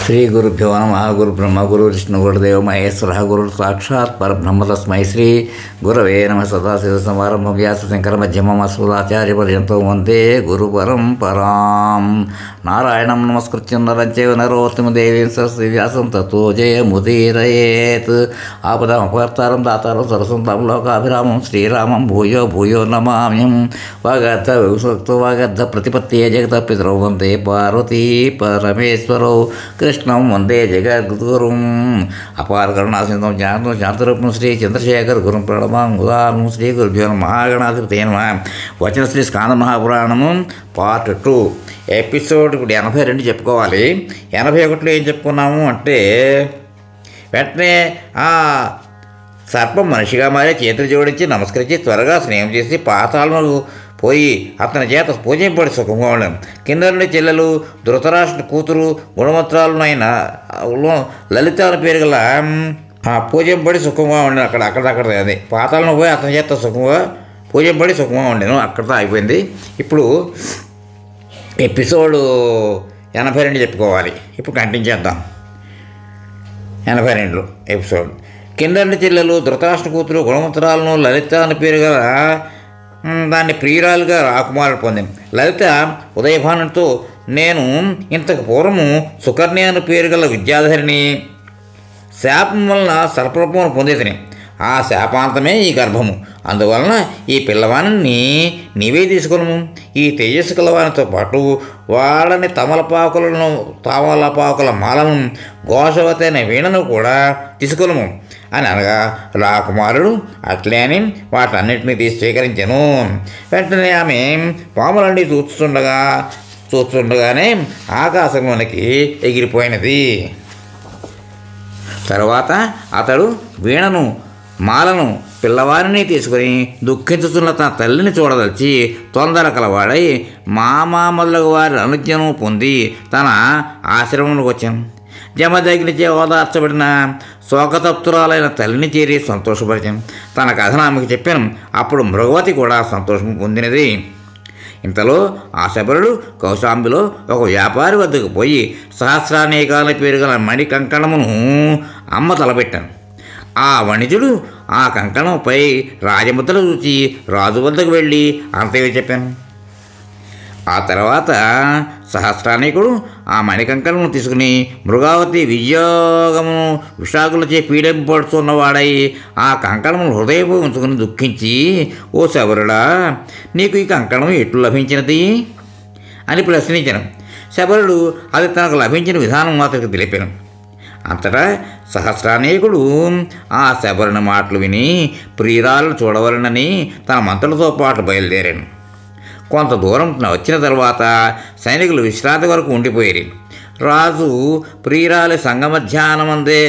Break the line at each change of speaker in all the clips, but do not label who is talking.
శ్రీ గురుభ్యో నమః. గురు బ్రహ్మ గురు విష్ణు గురుదేవ మహేశ్వర గురు సాక్షాత్ పరబ్రహ్మ తస్మై శ్రీ గురవే నమః. సదాశివ సమారంభం వ్యాస శంకర మధ్యమం అస్మదాచార్య పర్యంతం వందే గురు పరంపరాం. నారాయణం నమస్కృత్యం నరం చైవ నరోత్తమ దేవీం సరస్వతీ వ్యాసం తతో జయముదీరయేత్. ఆపదాం అపకర్తారం దాతారం సరసం తం లోకాభిరామం శ్రీరామం భూయో భూయో నమామ్యం. వాగర్థ విసక్తో వాగర్థ ప్రతిపత్తే జగత పితరౌ వందే పార్వతీ పరమేశ్వరౌ. కృష్ణం వందే జగద్గురుం. అపార కరుణాసింధం జ్ఞానం శాంతరూపం శ్రీ చంద్రశేఖర గురుం ప్రణమాం. ఉదాహరణ శ్రీ గురుభ్యో మహాగణాధిపతి నమః. వచన శ్రీ స్కాంద మహాపురాణము పార్ట్ 2 ఎపిసోడ్ 82 చెప్పుకోవాలి. 81లో ఏం చెప్పుకున్నాము అంటే, వెంటనే సర్పం మనిషిగా మారి చేతులు జోడించి నమస్కరించి త్వరగా స్నేహం చేసి పాతాళము పోయి అతని చేత పూజింపడి సుఖంగా ఉండడం. కింద నుండి చెల్లెలు ధృతరాష్ట్ర కూతురు గుణవంతురాలునైన లలిత అని పేరు గల పూజింపడి సుఖంగా ఉండను. అక్కడక్కడ అదే పాతాళను పోయి అతని చేత సుఖంగా పూజింపడి సుఖంగా ఉండను. అక్కడితో అయిపోయింది. ఇప్పుడు ఎపిసోడ్ 82 చెప్పుకోవాలి. ఇప్పుడు కంటిన్యూ చేద్దాం. 82 ఎపిసోడ్. కిందటి చెల్లెలు ధృతరాష్ట్ర కూతురు గుణవంతురాలను లలిత అని పేరు గల దాన్ని ప్రియురాలుగా రాకుమారుడు పొందింది. లలిత ఉదయభానుతో, నేను ఇంతకు పూర్వము సుకర్ణి అని పేరు గల విద్యాధరిని శాపం వలన సర్పరూపమును పొందేతిని. ఆ శాపాంతమే ఈ గర్భము. అందువలన ఈ పిల్లవాణిని నీవే తీసుకును. ఈ తేజస్సు కలవానితో పాటు వాళ్ళని తమలపాకుల మాలను ఘోషవతి అనే వీణను కూడా తీసుకును అని అనగా రాకుమారుడు అట్లే అని వాటన్నిటినీ తీసి స్వీకరించెను. వెంటనే ఆమె పాములన్నీ చూస్తుండగానే ఆకాశంలోనికి ఎగిరిపోయినది. తరువాత అతడు వీణను మాలను పిల్లవారిని తీసుకుని దుఃఖించుతున్న తన తల్లిని చూడదలిచి తొందర కలవాడై మామ మొదలగు వారి అనుజ్ఞను పొంది తన ఆశ్రమంలోకి వచ్చాను. జమదగ్నిచే ఓదార్చబడిన శోకతప్తురాలైన తల్లిని చేరి సంతోషపరిచాను. తన కథను ఆమెకు చెప్పాను. అప్పుడు మృగవతి కూడా సంతోషం పొందినది. ఇంతలో ఆ శబరుడు కౌశాంబిలో ఒక వ్యాపారి వద్దకు పోయి సహస్రానేకాల పేరు గల మణి కంకణమును అమ్మ తలపెట్టాను. ఆ వణిజుడు ఆ కంకణంపై రాజముద్రలు చూచి రాజు వద్దకు వెళ్ళి అంతయో చెప్పాను. ఆ తర్వాత సహస్రానేకుడు ఆ మణికంకణను తీసుకుని మృగావతి వియోగమును విషాకులచే పీడింపడుతున్నవాడై ఆ కంకణమును హృదయపు ఉంచుకుని దుఃఖించి, ఓ శబరుడా, నీకు ఈ కంకణం ఎట్లు లభించినది అని ప్రశ్నించాను. శబరుడు అది తనకు లభించిన విధానం అతనికి తెలిపాను. అంతటా సహస్రానేకుడు ఆ శబరుని మాటలు విని ప్రియురాలను చూడవలనని తన మంత్రులతో పాటు బయలుదేరాను. కొంత దూరం వచ్చిన తర్వాత సైనికులు విశ్రాంతి వరకు ఉండిపోయారు. రాజు ప్రియురాలి సంగమధ్యాహ్నమందే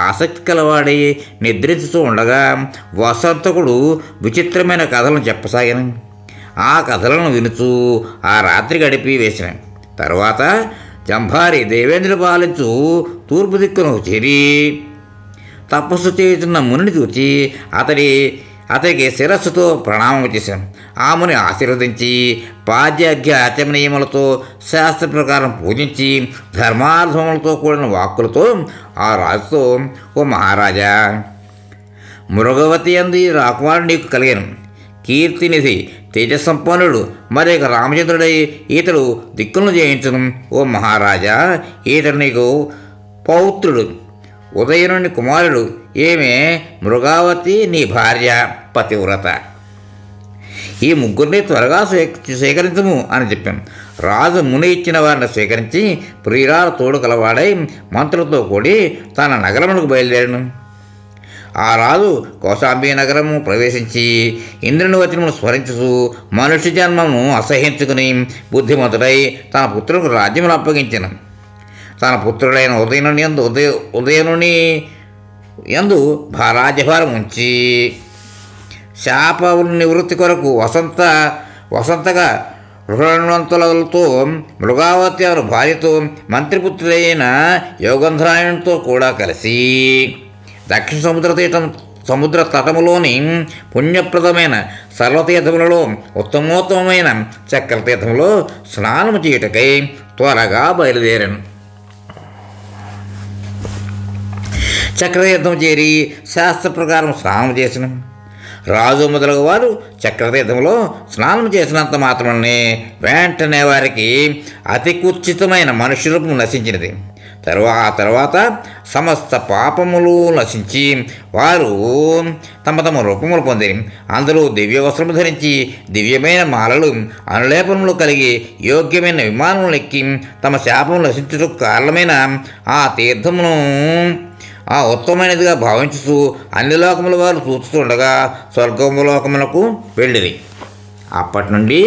ఆసక్తి కలవాడి నిద్రించుతూ ఉండగా వసంతకుడు విచిత్రమైన కథలను చెప్పసాగాను. ఆ కథలను వినుచూ ఆ రాత్రి గడిపి వేసిన తర్వాత జంభారి దేవేంద్రుడు పాలించు తూర్పు దిక్కును చేరి తపస్సు చేస్తున్న మునిని చూచి అతనికి శిరస్సుతో ప్రణామం చేశాను. ఆ ముని ఆశీర్వదించి పాద్యాజ్ఞ ఆచమనీయములతో శాస్త్ర ప్రకారం పూజించి ధర్మార్థములతో కూడిన వాక్కులతో ఆ రాజుతో, ఓ మహారాజా, మృగవతి అంది రాకుమారుడు నీకు కలిగాను. కీర్తినిధి తేజసంపన్నుడు మరొక రామచంద్రుడై ఈతడు దిక్కులను జయించను. ఓ మహారాజా, ఈతడు నీకు పౌత్రుడు, ఉదయనుని కుమారుడు. ఏమే మృగావతి నీ భార్య పతివ్రత. ఈ ముగ్గురిని త్వరగా స్వీకరించము అని చెప్పాను. రాజు ముని ఇచ్చిన వారిని స్వీకరించి ప్రియురాలు తోడు కలవాడై మంత్రులతో కూడి తన నగరములకు బయలుదేరాను. ఆ రాజు కౌశాంబి నగరము ప్రవేశించి ఇంద్రుని వచనమును స్మరించుతూ మనుష్య జన్మను అసహించుకుని బుద్ధిమంతుడై తన పుత్రులకు రాజ్యమును అప్పగించను. తన పుత్రుడైన ఉదయనుని యందు రాజ్యభారం ఉంచి శాప నివృత్తి కొరకు వసంతగా ఋణవంతులతో మృగావతి వారి భార్యతో మంత్రిపుత్రుడైన యోగంధ్రాయణునితో కూడా కలిసి దక్షిణ సముద్ర తటములోని పుణ్యప్రదమైన సర్వతీర్థములలో ఉత్తమోత్తమైన చక్రతీర్థంలో స్నానము చేయుటకై త్వరగా బయలుదేరాను. చక్రతీర్థం చేరి శాస్త్ర ప్రకారం స్నానం చేసిన రాజు మొదలగు వారు చక్రతీర్థంలో స్నానం చేసినంత మాత్రమే వెంటనే వారికి అతి కుత్సితమైన మనుష్యరూపం నశించినది. తర్వాత సమస్త పాపములు నశించి వారు తమ తమ రూపములు పొందిరి. అందరూ దివ్య వస్త్రము ధరించి దివ్యమైన మాలలు అనులేపనములు కలిగి యోగ్యమైన విమానములు ఎక్కి తమ శాపము నశించుటకు కారణమైన ఆ తీర్థమును ఉత్తమమైనదిగా భావించుతూ అన్ని లోకముల వారు చూస్తుండగా స్వర్గలోకములకు వెళ్ళిరి. అప్పటి నుండి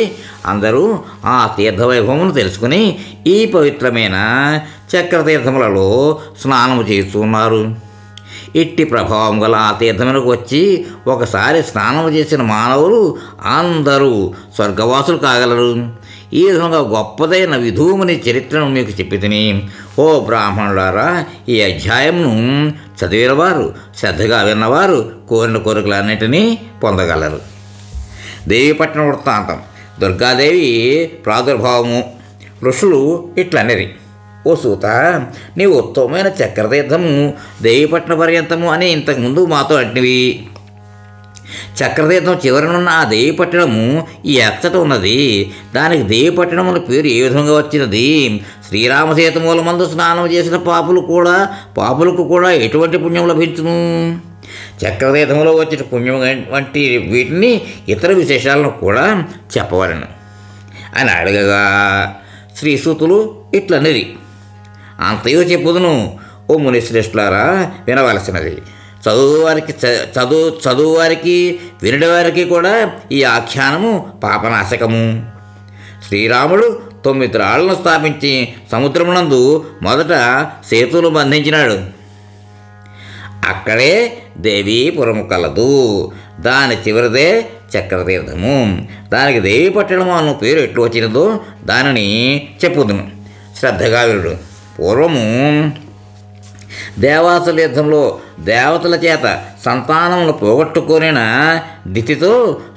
అందరూ ఆ తీర్థవైభవమును తెలుసుకుని ఈ పవిత్రమైన చక్రతీర్థములలో స్నానము చేస్తున్నారు. ఇట్టి ప్రభావం గల ఆ తీర్థములకు వచ్చి ఒకసారి స్నానము చేసిన మానవులు అందరూ స్వర్గవాసులు కాగలరు. ఈ విధంగా గొప్పదైన విధూముని చరిత్రను మీకు చెప్పి తిని, ఓ బ్రాహ్మణులారా, ఈ అధ్యాయంను చదివినవారు, శ్రద్ధగా విన్నవారు కోరిన కోరికలన్నింటినీ పొందగలరు. దేవీపట్నం వృత్తాంతం. దుర్గాదేవి ప్రాదుర్భావము. ఋషులు ఇట్లనేది, ఓ సూత, నీవు ఉత్తమమైన చక్రతీర్థము దేవీపట్న పర్యంతము అని ఇంతకుముందు మాతో అంటివి. చక్రతీర్థం చివరనున్న ఆ దేవీపట్టణము ఈ ఎచ్చట ఉన్నది. దానికి దేవీపట్టణం అన్న పేరు ఏ విధంగా వచ్చినది? శ్రీరామసేతు మూలమందు స్నానం చేసిన పాపులకు కూడా ఎటువంటి పుణ్యం లభించును? చక్రతీర్థంలో వచ్చిన పుణ్యం వంటి వీటిని ఇతర విశేషాలను కూడా చెప్పవలను అని అడగగా శ్రీసూతులు ఇట్లన్నది, అంతయో చెప్పుదును, ఓ మునిశ్రేష్ఠులారా, వినవలసినది. చదువువారికి వినడవారికి కూడా ఈ ఆఖ్యానము పాపనాశకము. శ్రీరాముడు 9 రాళ్లను స్థాపించి సముద్రమునందు మొదట సేతువులు బంధించినాడు. అక్కడే దేవీపురము కలదు. దాని చివరిదే చక్రతీర్థము. దానికి దేవీపట్టణము అన్న పేరు ఎట్లు వచ్చినదో దానిని చెప్పుదును, శ్రద్ధగా వినుడు. పూర్వము దేవాసుల యుద్ధంలో దేవతల చేత సంతానమును పోగొట్టుకొనిన దితితో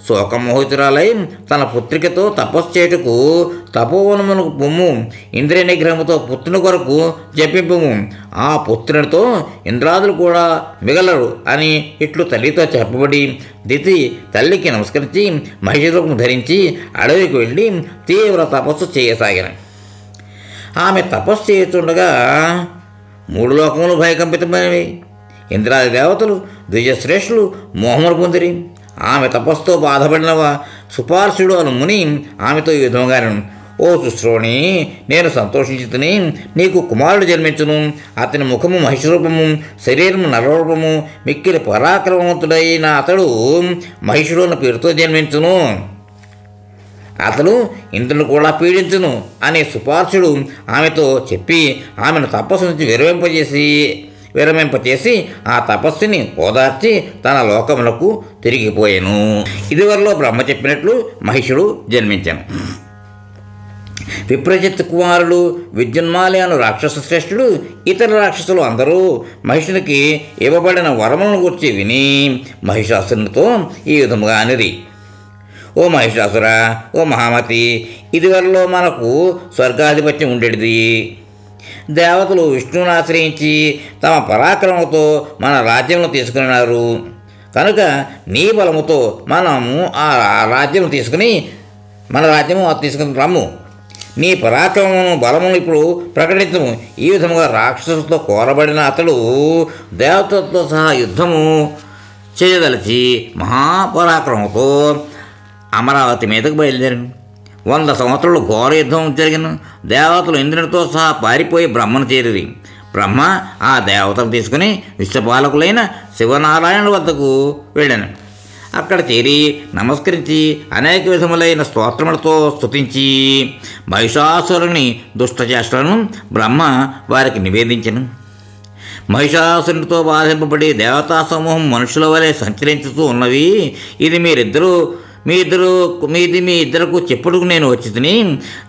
శోకమోహితురాలై తన పుత్రికతో తపస్సు చేయుటకు తపోవనమునకు పొమ్ము, ఇంద్రియ నిగ్రహముతో పుత్రుని కొరకు జపింపుము, ఆ పుత్రునితో ఇంద్రాదులు కూడా మిగలరు అని ఇట్లు తల్లితో చెప్పబడి దితి తల్లికి నమస్కరించి మహిషరూపం ధరించి అడవికి వెళ్ళి తీవ్ర తపస్సు చేయసాగిన. ఆమె తపస్సు చేస్తుండగా 3 లోకములు భయకంపితమైనవి. ఇంద్రాది దేవతలు ద్విజశ్రేష్ఠులు మోహములు పొందిరి. ఆమె తపస్సుతో బాధపడిన సుపార్శుడు అను ముని ఆమెతో ఈ విధంగా, ఓ శుశ్రోణి, నేను సంతోషించుతుని నీకు కుమారుడు జన్మించును. అతని ముఖము మహిషరూపము, శరీరము నరరూపము, మిక్కిలి పరాక్రమవంతుడైన అతడు మహిషుడు అన్న పేరుతో జన్మించును. అతడు ఇంద్రుని కూడా పీడించును అని సుపార్శుడు ఆమెతో చెప్పి ఆమెను తపస్సు నుంచి విరమింపచేసి ఆ తపస్సుని ఓదార్చి తన లోకములకు తిరిగిపోయాను. ఇదివరలో బ్రహ్మ చెప్పినట్లు మహిషుడు జన్మించాను. విప్రజిత్ కుమారుడు విద్యున్మాలి అను రాక్షస శ్రేష్ఠుడు ఇతర రాక్షసులు అందరూ మహిషునికి ఇవ్వబడిన వరములను గురించి విని మహిషాసురునితో ఈ విధముగా అనిరి, ఓ మహిషాసుర, ఓ మహామతి, ఇదివరలో మనకు స్వర్గాధిపత్యం ఉండేది. దేవతలు విష్ణువుని ఆశ్రయించి తమ పరాక్రమంతో మన రాజ్యంలో తీసుకున్నారు. కనుక నీ బలముతో మనము ఆ రాజ్యం తీసుకుని రమ్ము. నీ పరాక్రమమును బలమును ఇప్పుడు ప్రకటించము. ఈ విధముగా రాక్షసులతో కోరబడిన అతడు దేవతలతో సహా యుద్ధము చేయదలిచి మహాపరాక్రమంతో అమరావతి మీదకు బయలుదేరాను. 100 సంవత్సరాలు ఘోర యుద్ధం జరిగిన. దేవతలు ఇంద్రునితో సహా పారిపోయి బ్రహ్మను చేరిరి. బ్రహ్మ ఆ దేవతను తీసుకుని విశ్వపాలకులైన శివనారాయణుల వద్దకు వెళ్ళాను. అక్కడ చేరి నమస్కరించి అనేక విధములైన స్తోత్రములతో స్తుతించి మహిషాసురుని దుష్టచేష్టలను బ్రహ్మ వారికి నివేదించను. మహిషాసురునితో బాధింపబడి దేవతా సమూహం మనుషుల వలె సంచరించుతూ ఉన్నవి. ఇది మీ ఇద్దరకు చెప్పుడుకు నేను వచ్చి తిని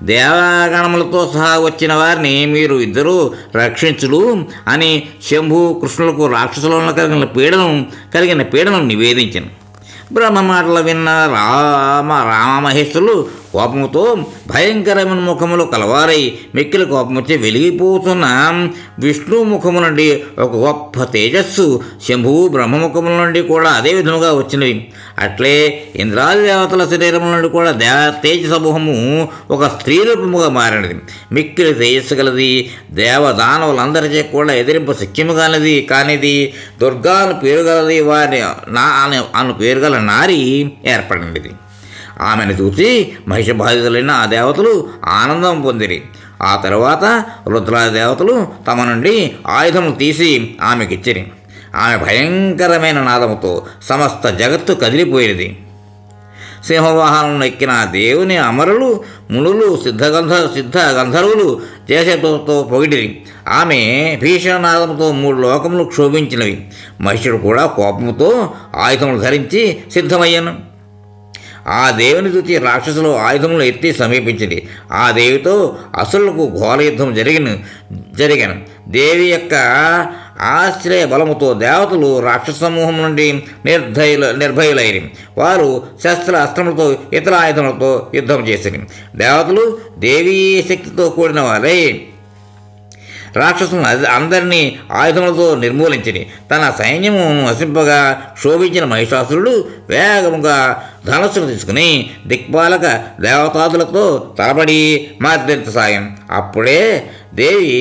దేవగణములతో సహా వచ్చిన వారిని మీరు ఇద్దరు రక్షించుడు అని శంభు కృష్ణులకు రాక్షసులను కలిగిన పీడను నివేదించను. బ్రహ్మ మాటలు విన్న రామమహేశ్వరులు కోపముతో భయంకరమైన ముఖములు కలవారై మిక్కిలి కోపముచ్చే వెలిగిపోతున్న విష్ణు ముఖము నుండి ఒక గొప్ప తేజస్సు శంభువు బ్రహ్మముఖముల నుండి కూడా అదే విధముగా వచ్చినవి. అట్లే ఇంద్రాది దేవతల శరీరం నుండి కూడా తేజ సమూహము ఒక స్త్రీ రూపముగా మారినది. మిక్కిలి తేజస్సు గలది, దేవదానవులందరిచే కూడా ఎదిరింపు శక్యము కానిది, దుర్గాను పేరు గలది, వారి అను పేరు గల నారి ఏర్పడినది. ఆమెను చూసి మహిషబాధితులైన ఆ దేవతలు ఆనందం పొందిరి. ఆ తరువాత రుద్రాది దేవతలు తమ నుండి ఆయుధములు తీసి ఆమెకిచ్చిరి. ఆమె భయంకరమైన నాదముతో సమస్త జగత్తు కదిలిపోయినది. సింహవాహనం ఎక్కిన దేవుని అమరులు, మునులు, సిద్ధ గంధర్వులు చేసేతో పొగిడిరి. ఆమె భీషణనాదంతో 3 లోకములు క్షోభించినవి. మహిషుడు కూడా కోపముతో ఆయుధములు ధరించి సిద్ధమయ్యాను. ఆ దేవుని చూచి రాక్షసులు ఆయుధములు ఎత్తి సమీపించింది. ఆ దేవితో అసురులకు ఘోర యుద్ధం జరిగాను. దేవి యొక్క ఆశ్రయ బలముతో దేవతలు రాక్షస సమూహం నుండి నిర్భయులైరి. వారు శస్త్ర అస్త్రములతో ఇతర ఆయుధములతో యుద్ధం చేసిరి. దేవతలు దేవీ శక్తితో కూడిన వారై రాక్షసులను అందరినీ ఆయుధములతో నిర్మూలించింది. తన సైన్యము నశింపగా శోభించిన మహిషాసురుడు వేగముగా ధనస్సును తీసుకుని దిక్పాలక దేవతాదులతో తలబడి మద్దెంత సాయం. అప్పుడే దేవి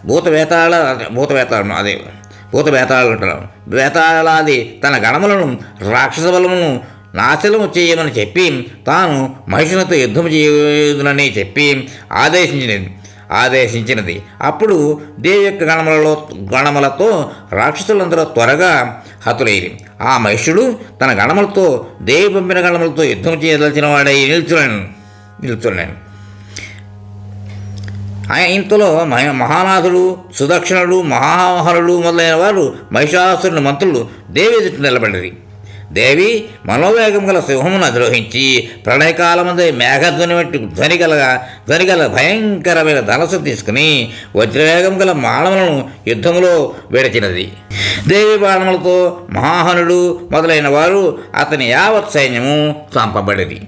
భూతవేతాళాది తన గణములను రాక్షస బలమును నాశనము చేయమని చెప్పి తాను మహిషులతో యుద్ధం చేయదునని చెప్పి ఆదేశించినది. అప్పుడు దేవి యొక్క గణములతో రాక్షసులందరూ త్వరగా హతులైరి. ఆ మహిషుడు తన గణములతో దేవి పంపిన గణములతో యుద్ధం చేయదలిచిన వాడై నిల్చున్నాను. ఇంతలో మహానాథుడు, సుదక్షిణుడు, మహాహరుడు మొదలైన వారు మహిషాసురుని మంత్రులు దేవి ఎదుట నిలబడిరి. దేవి మనోవేగం గల సింహమును అధిరోహించి ప్రళయకాలమందే మేఘధ్వని వంటి ధ్వనిగల భయంకరమైన ధనస్సు తీసుకుని వజ్రవేగం గల మానవులను యుద్ధములో విడచినది. దేవి బాణములతో మహాహనుడు మొదలైన వారు అతని యావత్ సైన్యము చంపబడిది.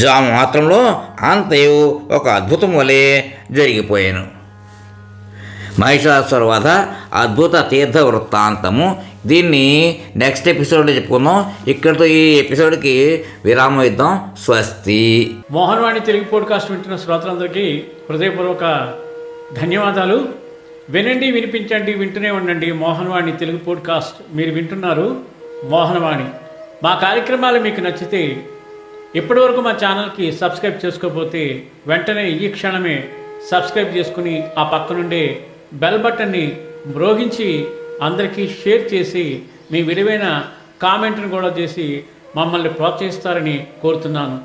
జాము మాత్రంలో అంతయు ఒక అద్భుతం వలె జరిగిపోయాను. మహిషాసుర వధ అద్భుత తీర్థ వృత్తాంతము. దీన్ని నెక్స్ట్ ఎపిసోడ్లో చెప్పుకుందాం. ఇక్కడితో ఈ ఎపిసోడ్కి విరామం ఇద్దాం. స్వస్తి.
మోహన్వాణి తెలుగు పోడ్కాస్ట్ వింటున్న శ్రోతలందరికీ హృదయపూర్వక ధన్యవాదాలు. వినండి, వినిపించండి, వింటూనే ఉండండి. మోహన్వాణి తెలుగు పోడ్కాస్ట్ మీరు వింటున్నారు. మోహన్వాణి. మా కార్యక్రమాలు మీకు నచ్చితే ఇప్పటివరకు మా ఛానల్కి సబ్స్క్రైబ్ చేసుకోకపోతే వెంటనే ఈ క్షణమే సబ్స్క్రైబ్ చేసుకుని ఆ పక్క నుండే బెల్ బటన్ని మ్రోగించి అందరికీ షేర్ చేసి మీ విలువైన కామెంట్ను కూడా చేసి మమ్మల్ని ప్రోత్సహిస్తారని కోరుతున్నాను.